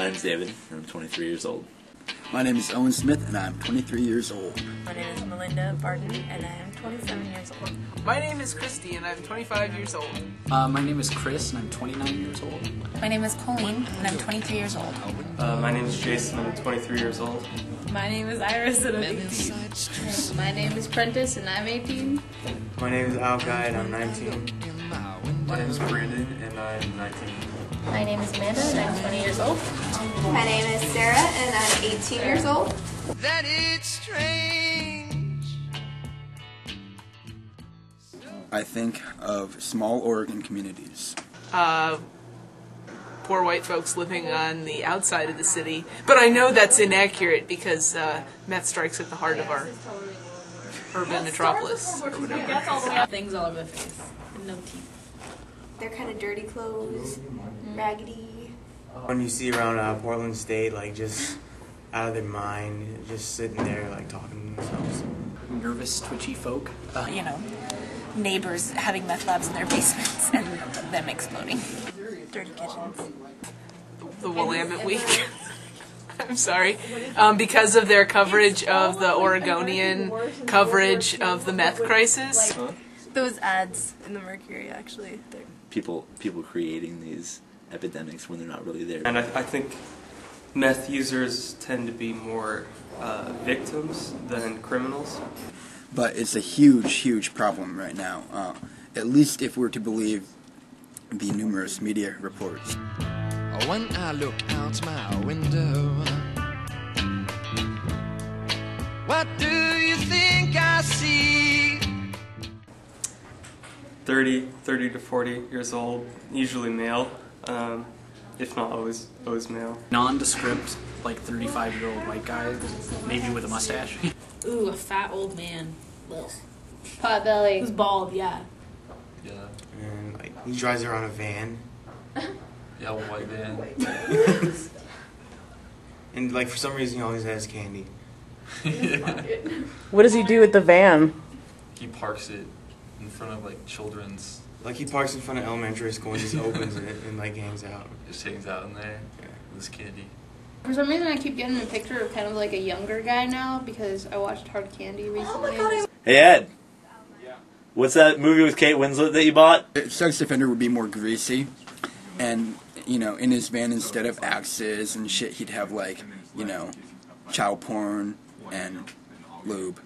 name's David, and I'm 23 years old. My name is Owen Smith, and I'm 23 years old. My name is Melinda Barton, and I am 27 years old. My name is Christy, and I'm 25 years old. My name is Chris, and I'm 29 years old. My name is Colleen, and I'm 23 years old. My name is Jason, I'm 23 years old. My name is Iris, and I'm 18. My name is Prentice, and I'm 18. My name is Al Guy, and I'm 19. My name is Brandon, and I'm 19. My name is Amanda, and I'm 20 years old. My name is Sarah, and I'm 18 years old. That it's strange. I think of small Oregon communities. Poor white folks living on the outside of the city. But I know that's inaccurate because meth strikes at the heart of our urban metropolis. Or whatever. Things all over the face. And no teeth. They're kind of dirty clothes, raggedy. When you see around Portland State, like just out of their mind, just sitting there like talking to themselves. Nervous, twitchy folk. You know, neighbors having meth labs in their basements and them exploding. Dirty kitchens. The Willamette Week. I'm sorry. Because of their coverage of the Oregonian coverage of the meth crisis. Those ads in the Mercury, actually. People creating these epidemics when they're not really there. And I think meth users tend to be more victims than criminals. But it's a huge, huge problem right now, at least if we're to believe the numerous media reports. When I look out my window, what do you think I see? 30 to 40 years old, usually male, if not always male. Nondescript, like 35-year-old white guy, maybe with a mustache. Ooh, a fat old man. Ugh. Potbelly. Who's bald, yeah. Yeah. And like he drives around a van. Yeah, a white van. And like for some reason he always has candy. What does he do with the van? He parks it in front of like children's. Like he parks in front of elementary school and just opens it and like hangs out. Just hangs out in there with his candy. For some reason, I keep getting a picture of kind of like a younger guy now because I watched Hard Candy recently. Hey Ed, what's that movie with Kate Winslet that you bought? Sex offender would be more greasy, and you know, in his van instead of axes and shit, he'd have like, you know, child porn and lube.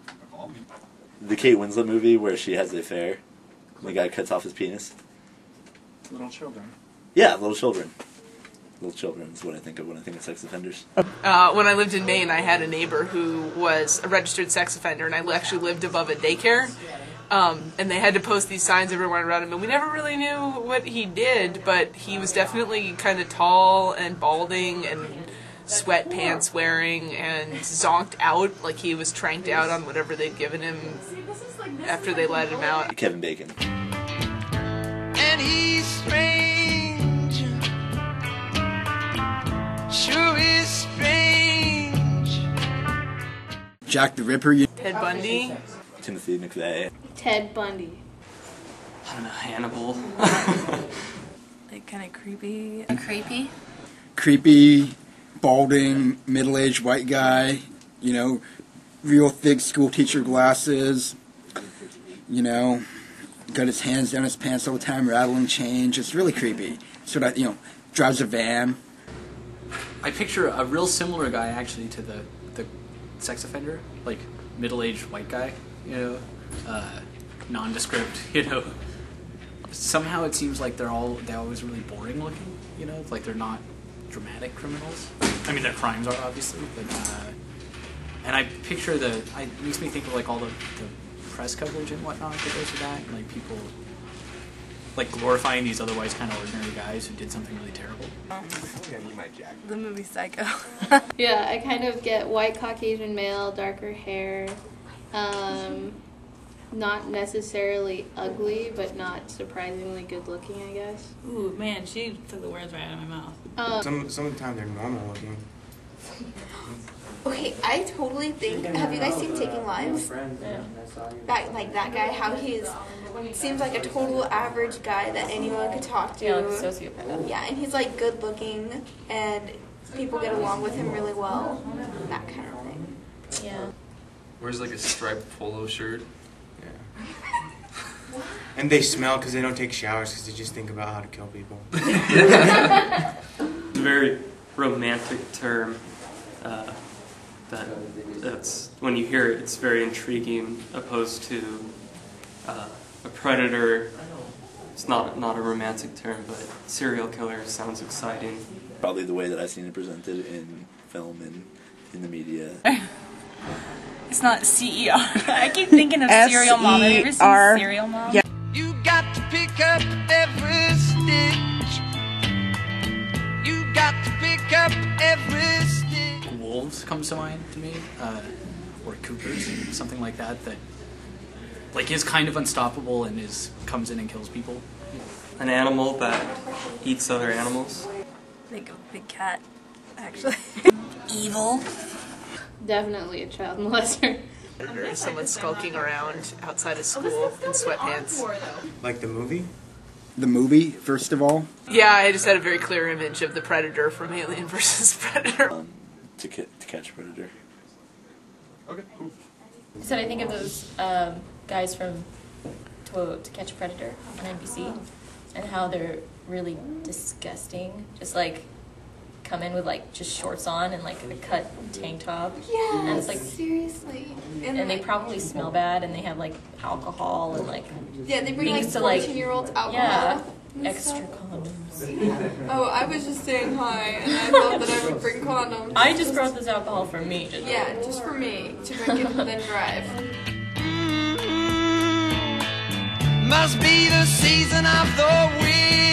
The Kate Winslet movie where she has the affair, and the guy cuts off his penis. Little children. Yeah, little children. Little children is what I think of when I think of sex offenders. When I lived in Maine, I had a neighbor who was a registered sex offender, and I actually lived above a daycare. And they had to post these signs everywhere around him, and we never really knew what he did, but he was definitely kind of tall and balding and sweatpants wearing and zonked out, like he was tranked out on whatever they'd given him after they let him out. Kevin Bacon. And he's strange. Sure is strange. Jack the Ripper. Ted Bundy. Timothy McVeigh. Ted Bundy. I don't know, Hannibal. Like, kind of creepy. Creepy. Creepy, balding, middle-aged white guy, you know, real thick school teacher glasses, you know, got his hands down his pants all the time, rattling change. It's really creepy. Sort of, you know, drives a van. I picture a real similar guy, actually, to the sex offender. Like, middle-aged white guy, you know, nondescript, you know. Somehow it seems like they're always really boring looking, you know, like they're not dramatic criminals. I mean, their crimes are, obviously, but, and I picture it makes me think of, like, all the press coverage and whatnot that goes with that, and, like, people, like, glorifying these otherwise kind of ordinary guys who did something really terrible. The movie Psycho. Yeah, I kind of get white Caucasian male, darker hair, not necessarily ugly, but not surprisingly good looking, I guess. Ooh, man, she took the words right out of my mouth. Some of the time they're normal looking. Okay, I totally think. Have you guys seen Taking Lives? Yeah. That guy, how he's seems like a total average guy that anyone could talk to. Yeah, like a sociopath. Yeah, and he's like good looking and people get along with him really well. That kind of thing. Yeah. Wears like a striped polo shirt. And they smell because they don't take showers because they just think about how to kill people. It's a very romantic term. That's when you hear it, it's very intriguing. Opposed to a predator, it's not a romantic term, but serial killer sounds exciting. Probably the way that I've seen it presented in film and in the media. It's not CER. I keep thinking of Serial Mom. Have you ever seen Serial Mom? Yeah. You got to pick up every stitch. You got to pick up every stitch. Wolves comes to mind to me, or cougars, something like that. That like is kind of unstoppable and comes in and kills people. An animal that eats other animals. Like a big cat, actually. Evil. Definitely a child molester. Or someone skulking around outside of school in sweatpants. Like the movie? The movie, first of all. Yeah, I just had a very clear image of the Predator from Alien vs. Predator. To catch a predator. Okay, cool. So I think of those guys from To Catch a Predator on NBC, and how they're really disgusting. Just like come in with like just shorts on and like a cut tank top. Yeah, and it's like seriously. And they probably smell bad, and they have like alcohol and like Yeah, they bring like things to, like, 14-year-olds alcohol. yeah, and extra stuff. condoms. Oh, I was just saying hi, and I thought that I would bring condoms. I just brought this alcohol for me. Yeah, just for me to drink it and then drive. Must be the season of the wind.